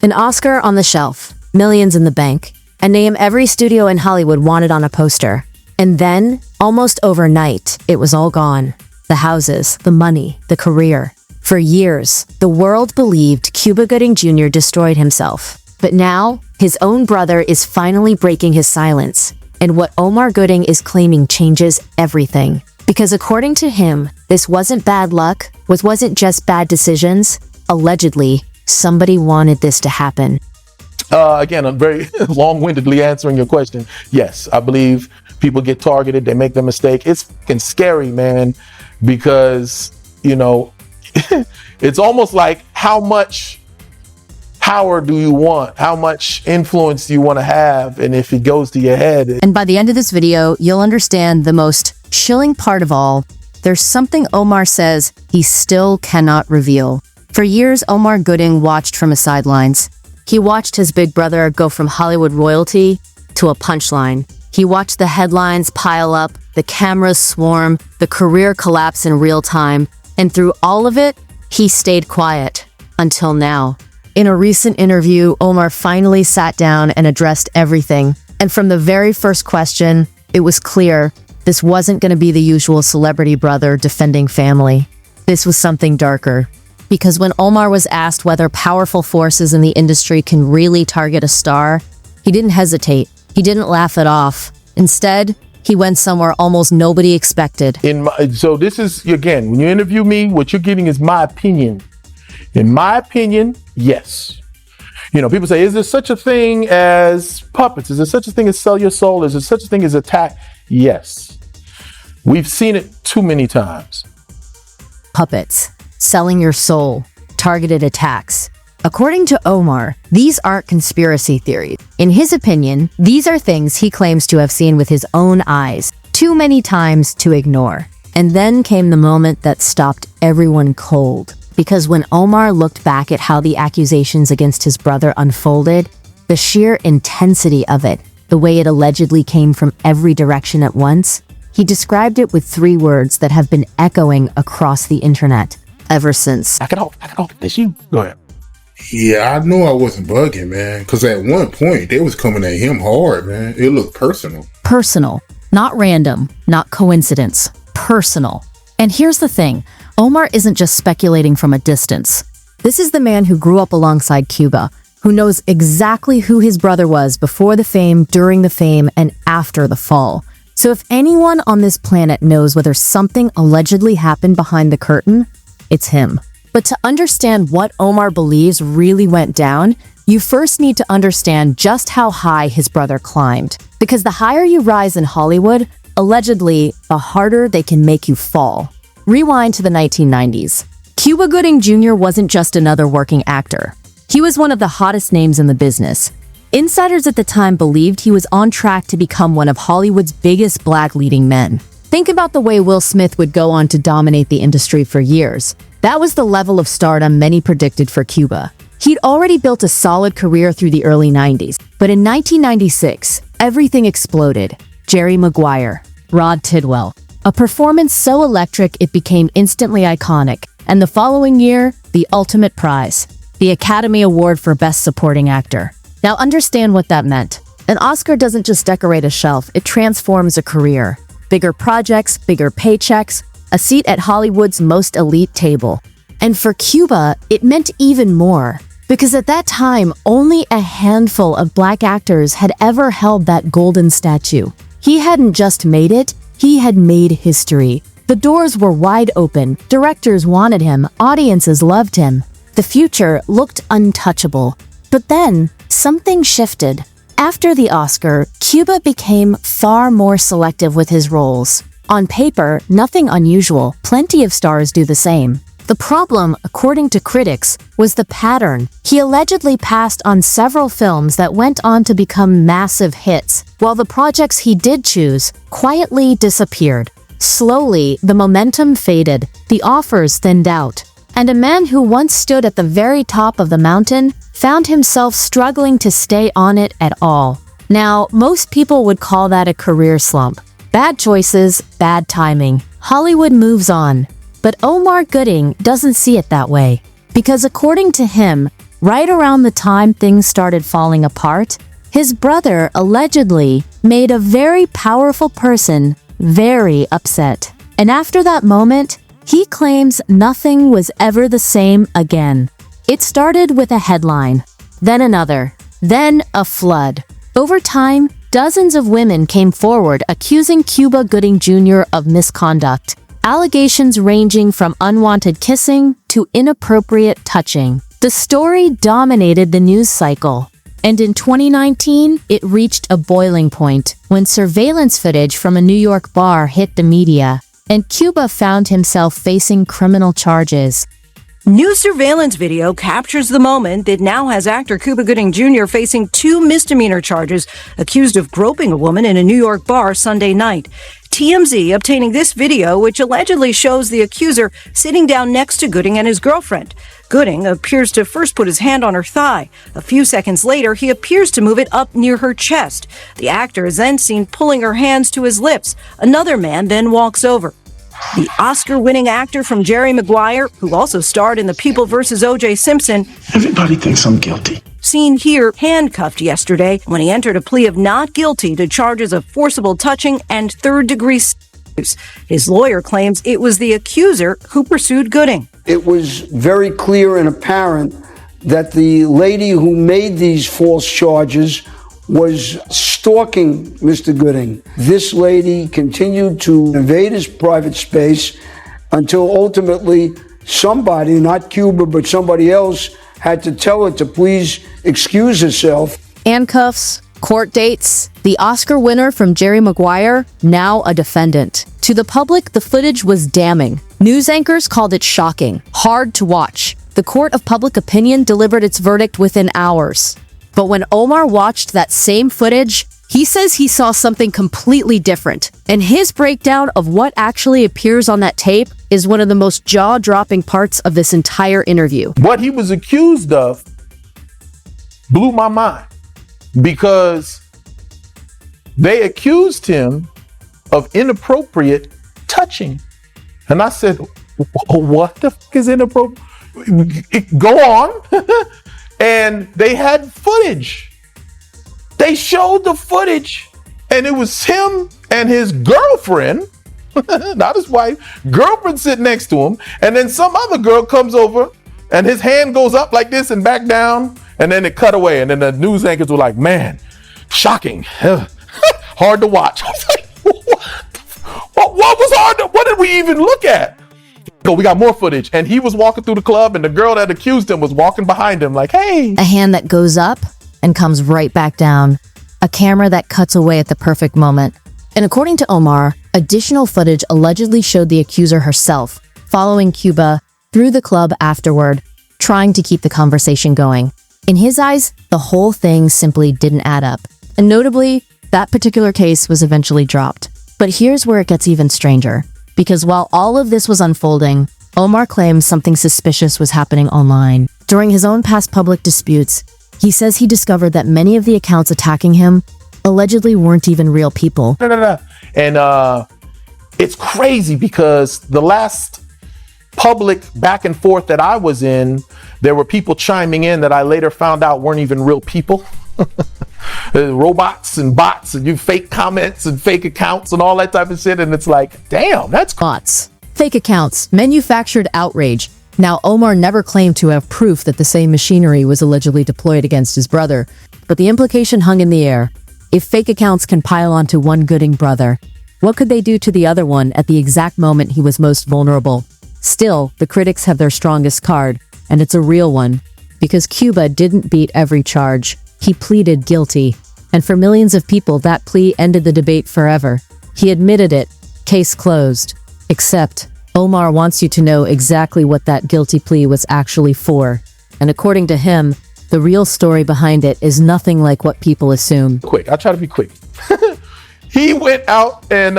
An Oscar on the shelf, millions in the bank, a name every studio in Hollywood wanted on a poster. And then, almost overnight, it was all gone. The houses, the money, the career. For years, the world believed Cuba Gooding Jr. destroyed himself. But now, his own brother is finally breaking his silence. And what Omar Gooding is claiming changes everything. Because according to him, this wasn't bad luck, wasn't just bad decisions. Allegedly, somebody wanted this to happen. Again, I'm very long-windedly answering your question. Yes, I believe people get targeted, they make the mistake. It's fucking scary, man, because, you know, it's almost like how much power do you want? How much influence do you want to have? And if it goes to your head. And by the end of this video, you'll understand the most chilling part of all. There's something Omar says he still cannot reveal. For years, Omar Gooding watched from the sidelines. He watched his big brother go from Hollywood royalty to a punchline. He watched the headlines pile up, the cameras swarm, the career collapse in real time. And through all of it, he stayed quiet. Until now. In a recent interview, Omar finally sat down and addressed everything. And from the very first question, it was clear this wasn't going to be the usual celebrity brother defending family. This was something darker. Because when Omar was asked whether powerful forces in the industry can really target a star, he didn't hesitate. He didn't laugh it off. Instead, he went somewhere almost nobody expected. So this is, again, when you interview me, what you're getting is my opinion. In my opinion, yes. You know, people say, is there such a thing as puppets? Is there such a thing as sell your soul? Is there such a thing as attack? Yes. We've seen it too many times. Puppets. Selling your soul, targeted attacks. According to Omar, these aren't conspiracy theories. In his opinion, these are things he claims to have seen with his own eyes, too many times to ignore. And then came the moment that stopped everyone cold. Because when Omar looked back at how the accusations against his brother unfolded, the sheer intensity of it, the way it allegedly came from every direction at once, he described it with 3 words that have been echoing across the internet. Ever since. I can hold this. You go ahead. Yeah, I know I wasn't bugging, man. Because at one point, they was coming at him hard, man. It looked personal. Personal. Not random. Not coincidence. Personal. And here's the thing. Omar isn't just speculating from a distance. This is the man who grew up alongside Cuba, who knows exactly who his brother was before the fame, during the fame, and after the fall. So if anyone on this planet knows whether something allegedly happened behind the curtain, it's him. But to understand what Omar believes really went down, you first need to understand just how high his brother climbed. Because the higher you rise in Hollywood, allegedly, the harder they can make you fall. Rewind to the 1990s. Cuba Gooding Jr. wasn't just another working actor. He was one of the hottest names in the business. Insiders at the time believed he was on track to become one of Hollywood's biggest black leading men. Think about the way Will Smith would go on to dominate the industry for years. That was the level of stardom many predicted for Cuba. He'd already built a solid career through the early 90s. But in 1996, everything exploded. Jerry Maguire, Rod Tidwell. A performance so electric it became instantly iconic. And the following year, the ultimate prize. The Academy Award for Best Supporting Actor. Now understand what that meant. An Oscar doesn't just decorate a shelf, it transforms a career. Bigger projects, bigger paychecks, a seat at Hollywood's most elite table. And for Cuba, it meant even more. Because at that time, only a handful of black actors had ever held that golden statue. He hadn't just made it, he had made history. The doors were wide open, directors wanted him, audiences loved him. The future looked untouchable. But then, something shifted. After the Oscar, Cuba became far more selective with his roles. On paper, nothing unusual. Plenty of stars do the same. The problem, according to critics, was the pattern. He allegedly passed on several films that went on to become massive hits, while the projects he did choose quietly disappeared. Slowly, the momentum faded, the offers thinned out, and a man who once stood at the very top of the mountain found himself struggling to stay on it at all. Now, most people would call that a career slump. Bad choices, bad timing. Hollywood moves on. But Omar Gooding doesn't see it that way. Because according to him, Right around the time things started falling apart, his brother allegedly made a very powerful person very upset. And after that moment, he claims nothing was ever the same again. It started with a headline, then another, then a flood. Over time, dozens of women came forward accusing Cuba Gooding Jr. of misconduct, allegations ranging from unwanted kissing to inappropriate touching. The story dominated the news cycle, and in 2019, it reached a boiling point when surveillance footage from a New York bar hit the media, and Cuba found himself facing criminal charges. New surveillance video captures the moment that now has actor Cuba Gooding Jr. facing 2 misdemeanor charges, accused of groping a woman in a New York bar Sunday night. TMZ obtaining this video, which allegedly shows the accuser sitting down next to Gooding and his girlfriend. Gooding appears to first put his hand on her thigh. A few seconds later, he appears to move it up near her chest. The actor is then seen pulling her hands to his lips. Another man then walks over. The Oscar-winning actor from Jerry Maguire, who also starred in The People vs. O.J. Simpson, everybody thinks I'm guilty, seen here handcuffed yesterday when he entered a plea of not guilty to charges of forcible touching and third-degree abuse. His lawyer claims it was the accuser who pursued Gooding. It was very clear and apparent that the lady who made these false charges was stalking Mr. Gooding. This lady continued to invade his private space until ultimately somebody, not Cuba, but somebody else, had to tell her to please excuse herself. Handcuffs, court dates, the Oscar winner from Jerry Maguire, now a defendant. To the public, the footage was damning. News anchors called it shocking, hard to watch. The court of public opinion delivered its verdict within hours. But when Omar watched that same footage, he says he saw something completely different. And his breakdown of what actually appears on that tape is one of the most jaw-dropping parts of this entire interview. What he was accused of blew my mind because they accused him of inappropriate touching. And I said, what the fuck is inappropriate? Go on. And they had footage. They showed the footage, and it was him and his girlfriend, not his wife, girlfriend sitting next to him. And then some other girl comes over and his hand goes up like this and back down. And then it cut away. And then the news anchors were like, man, shocking, hard to watch. I was like, what was hard? What did we even look at? We got more footage, and he was walking through the club, and the girl that accused him was walking behind him like, hey. A hand that goes up and comes right back down. A camera that cuts away at the perfect moment. And according to Omar, additional footage allegedly showed the accuser herself following Cuba through the club afterward, trying to keep the conversation going. In his eyes, the whole thing simply didn't add up. And notably, that particular case was eventually dropped. But here's where it gets even stranger. Because while all of this was unfolding, Omar claims something suspicious was happening online. During his own past public disputes, he says he discovered that many of the accounts attacking him allegedly weren't even real people. And it's crazy because the last public back and forth that I was in, there were people chiming in that I later found out weren't even real people. Robots and bots and you fake comments and fake accounts and all that type of shit. And it's like, damn, that's bots, fake accounts, manufactured outrage. Now, Omar never claimed to have proof that the same machinery was allegedly deployed against his brother, but the implication hung in the air. If fake accounts can pile onto one Gooding brother, what could they do to the other one at the exact moment he was most vulnerable? Still, the critics have their strongest card, and it's a real one, because Cuba didn't beat every charge. He pleaded guilty, and for millions of people, that plea ended the debate forever. He admitted it, case closed. Except, Omar wants you to know exactly what that guilty plea was actually for. And according to him, the real story behind it is nothing like what people assume. Quick, I'll try to be quick. He went out and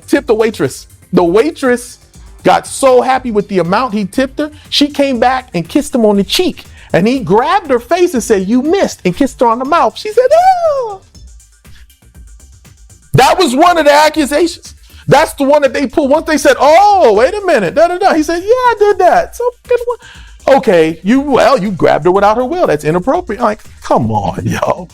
tipped the waitress. The waitress got so happy with the amount he tipped her, she came back and kissed him on the cheek. And he grabbed her face and said, you missed, and kissed her on the mouth. She said, oh. That was one of the accusations. That's the one that they pulled. Once they said, oh, wait a minute, He said, yeah, I did that. So Okay, you grabbed her without her will. That's inappropriate. I'm like, come on, yo.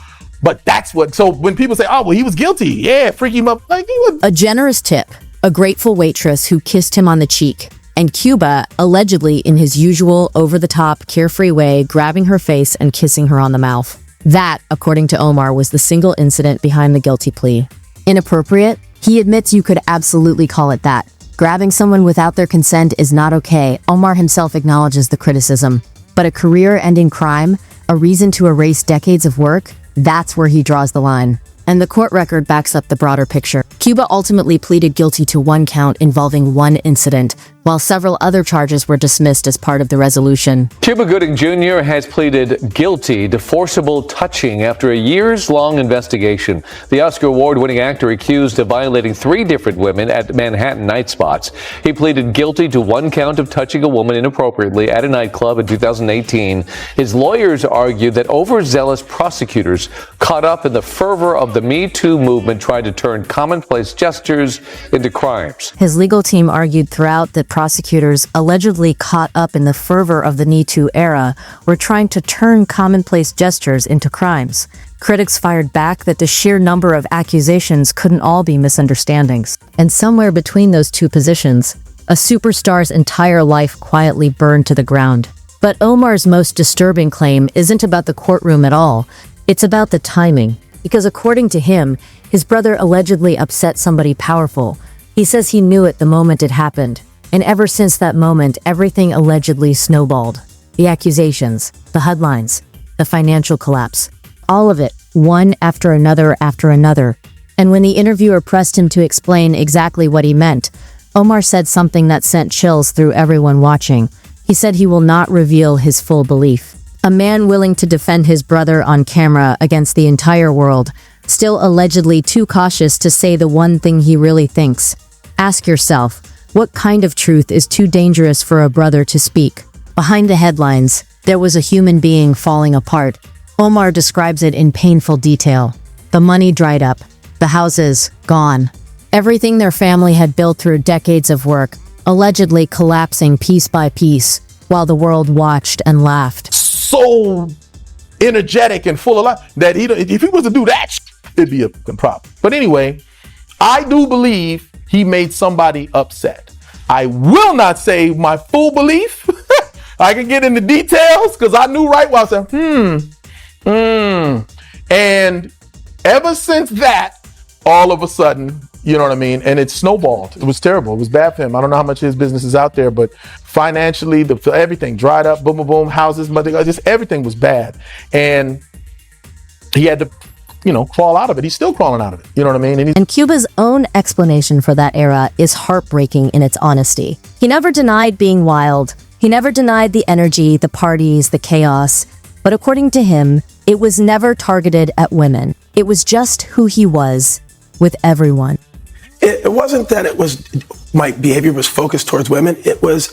But that's what, so when people say, oh, well, he was guilty. Yeah, freak him up. Like, he was. A generous tip, a grateful waitress who kissed him on the cheek, and Cuba, allegedly in his usual over-the-top, carefree way, grabbing her face and kissing her on the mouth. That, according to Omar, was the single incident behind the guilty plea. Inappropriate? He admits you could absolutely call it that. Grabbing someone without their consent is not okay. Omar himself acknowledges the criticism. But a career-ending crime, a reason to erase decades of work, that's where he draws the line. And the court record backs up the broader picture. Cuba ultimately pleaded guilty to one count involving one incident, while several other charges were dismissed as part of the resolution. Cuba Gooding Jr. has pleaded guilty to forcible touching after a years-long investigation. The Oscar award-winning actor accused of violating 3 different women at Manhattan night spots. He pleaded guilty to one count of touching a woman inappropriately at a nightclub in 2018. His lawyers argued that overzealous prosecutors caught up in the fervor of the Me Too movement tried to turn commonplace gestures into crimes. His legal team argued throughout that prosecutors, allegedly caught up in the fervor of the Me Too era, were trying to turn commonplace gestures into crimes. Critics fired back that the sheer number of accusations couldn't all be misunderstandings. And somewhere between those two positions, a superstar's entire life quietly burned to the ground. But Omar's most disturbing claim isn't about the courtroom at all. It's about the timing. Because according to him, his brother allegedly upset somebody powerful. He says he knew it the moment it happened. And ever since that moment, everything allegedly snowballed. The accusations, the headlines, the financial collapse. All of it, one after another after another. And when the interviewer pressed him to explain exactly what he meant, Omar said something that sent chills through everyone watching. He said he will not reveal his full belief. A man willing to defend his brother on camera against the entire world, still allegedly too cautious to say the one thing he really thinks. Ask yourself, what kind of truth is too dangerous for a brother to speak? Behind the headlines, there was a human being falling apart. Omar describes it in painful detail. The money dried up. The houses, gone. Everything their family had built through decades of work, allegedly collapsing piece by piece, while the world watched and laughed. So energetic and full of life that if he was to do that, it'd be a problem. But anyway, I do believe he made somebody upset. I will not say my full belief. I can get into details because I knew right while I said, And ever since that, all of a sudden, you know what I mean? And it snowballed. It was terrible. It was bad for him. I don't know how much his business is out there, but financially, everything dried up, boom, boom, boom, houses, just everything was bad. And he had to, crawl out of it. He's still crawling out of it. You know what I mean? And Cuba's own explanation for that era is heartbreaking in its honesty. He never denied being wild. He never denied the energy, the parties, the chaos. But according to him, it was never targeted at women. It was just who he was with everyone. It wasn't that my behavior was focused towards women.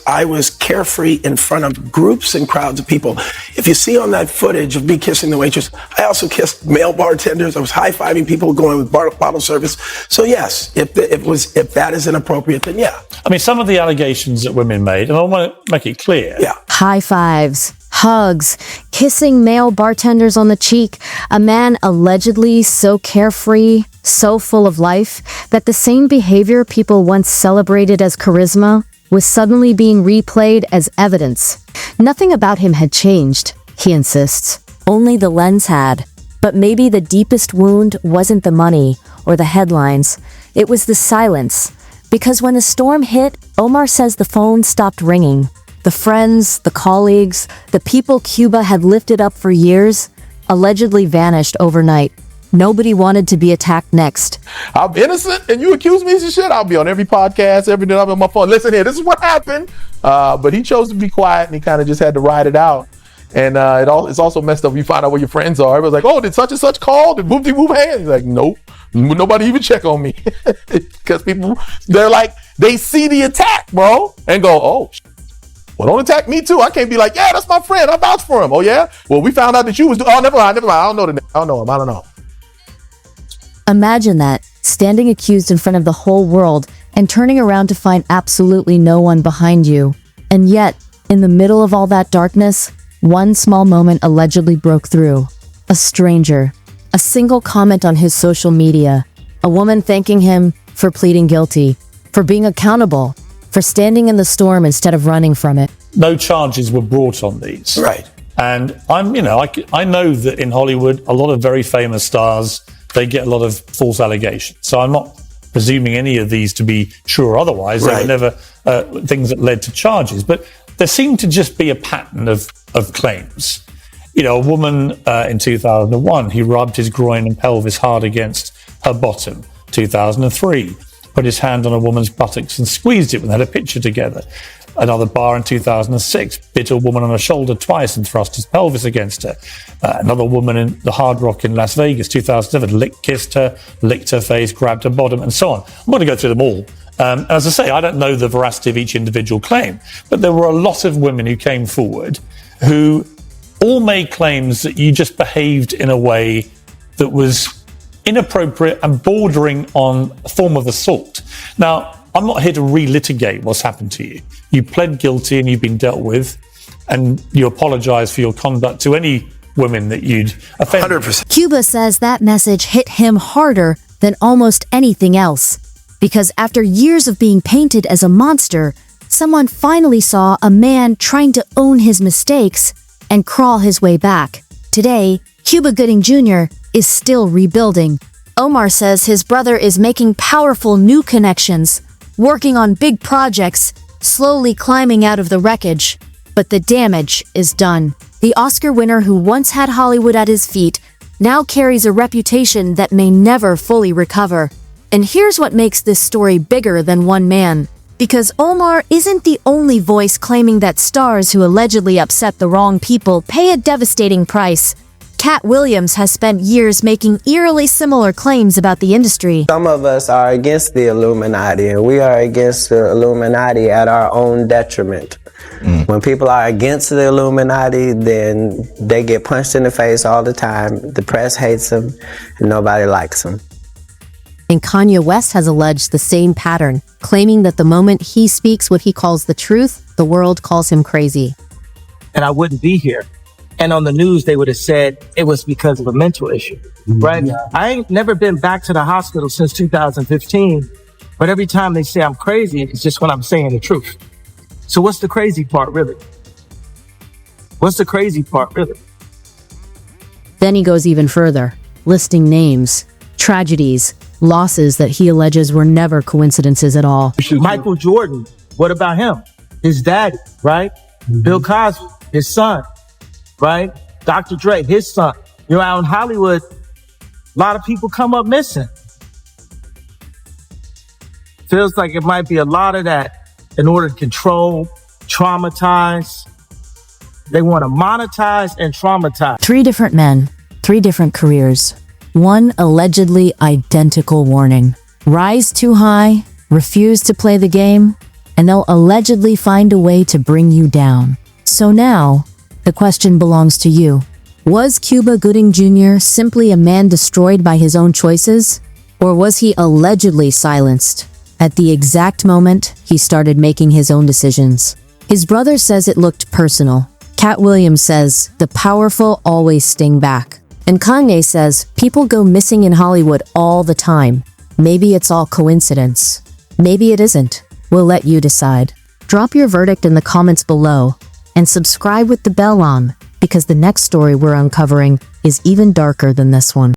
I was carefree in front of groups and crowds of people. If you see on that footage of me kissing the waitress, I also kissed male bartenders. I was high-fiving people going with bottle service. So yes, if that is inappropriate, then yeah. I mean, some of the allegations that women made, and I want to make it clear. Yeah. High fives, hugs, kissing male bartenders on the cheek, a man allegedly so carefree, so full of life, that the same behavior people once celebrated as charisma was suddenly being replayed as evidence. Nothing about him had changed, he insists. Only the lens had. But maybe the deepest wound wasn't the money or the headlines. It was the silence. Because when the storm hit, Omar says the phone stopped ringing. The friends, the colleagues, the people Cuba had lifted up for years, allegedly vanished overnight. Nobody wanted to be attacked next. I'm innocent and you accuse me of shit. I'll be on every podcast, every day I'm on my phone. Listen here, this is what happened. But he chose to be quiet and he kind of just had to ride it out. And it's also messed up. You find out where your friends are. Everybody's like, oh, did such and such call? Did whoop-de-whoop hands? He's like, nope. Nobody even check on me. Because people, they're like, they see the attack, bro, and go, oh, well, don't attack me too. I can't be like, yeah, that's my friend. I vouch for him. Oh, yeah? Well, we found out that you was doing, oh, never mind. I don't know I don't know him. I don't know. Imagine that, standing accused in front of the whole world and turning around to find absolutely no one behind you. And yet, In the middle of all that darkness, one small moment allegedly broke through. A stranger. A single comment on his social media. A woman thanking him for pleading guilty, for being accountable, for standing in the storm instead of running from it. No charges were brought on these. Right. And I know that in Hollywood, a lot of very famous stars, they get a lot of false allegations. So I'm not presuming any of these to be true or otherwise. They were never things that led to charges. But there seemed to just be a pattern of claims. A woman in 2001, he rubbed his groin and pelvis hard against her bottom. 2003, put his hand on a woman's buttocks and squeezed it when they had a picture together. Another bar in 2006, bit a woman on her shoulder twice and thrust his pelvis against her. Another woman in the Hard Rock in Las Vegas, 2007, kissed her, licked her face, grabbed her bottom, and so on. I'm going to go through them all. As I say, I don't know the veracity of each individual claim, but there were a lot of women who came forward who all made claims that you just behaved in a way that was inappropriate and bordering on a form of assault. Now, I'm not here to relitigate what's happened to you. You pled guilty and you've been dealt with, and you apologize for your conduct to any women that you'd offended. 100%. Cuba says that message hit him harder than almost anything else. Because after years of being painted as a monster, someone finally saw a man trying to own his mistakes and crawl his way back. Today, Cuba Gooding Jr. is still rebuilding. Omar says his brother is making powerful new connections, working on big projects, slowly climbing out of the wreckage. But the damage is done. The Oscar winner who once had Hollywood at his feet now carries a reputation that may never fully recover. And here's what makes this story bigger than one man. Because Omar isn't the only voice claiming that stars who allegedly upset the wrong people pay a devastating price. Cat Williams has spent years making eerily similar claims about the industry. Some of us are against the Illuminati, and we are against the Illuminati at our own detriment. When people are against the Illuminati, then they get punched in the face all the time. The press hates them, and nobody likes them. And Kanye West has alleged the same pattern, claiming that the moment he speaks what he calls the truth, the world calls him crazy. And I wouldn't be here. And on the news, they would have said it was because of a mental issue, right? Yeah. I ain't never been back to the hospital since 2015, but every time they say I'm crazy, it's just when I'm saying the truth. So what's the crazy part, really? What's the crazy part, really? Then he goes even further, listing names, tragedies, losses that he alleges were never coincidences at all. Michael Jordan, what about him? His daddy, right? Bill Cosby, his son, right? Dr. Dre, his son. Out in Hollywood, a lot of people come up missing. Feels like it might be a lot of that in order to control, traumatize. They want to monetize and traumatize. 3 different men, 3 different careers. One allegedly identical warning. Rise too high, refuse to play the game, and they'll allegedly find a way to bring you down. So now, the question belongs to you. Was Cuba Gooding Jr. simply a man destroyed by his own choices? Or was he allegedly silenced at the exact moment he started making his own decisions? His brother says it looked personal. Cat Williams says the powerful always sting back. And Kanye says people go missing in Hollywood all the time. Maybe it's all coincidence. Maybe it isn't. We'll let you decide. Drop your verdict in the comments below and subscribe with the bell on, because the next story we're uncovering is even darker than this one.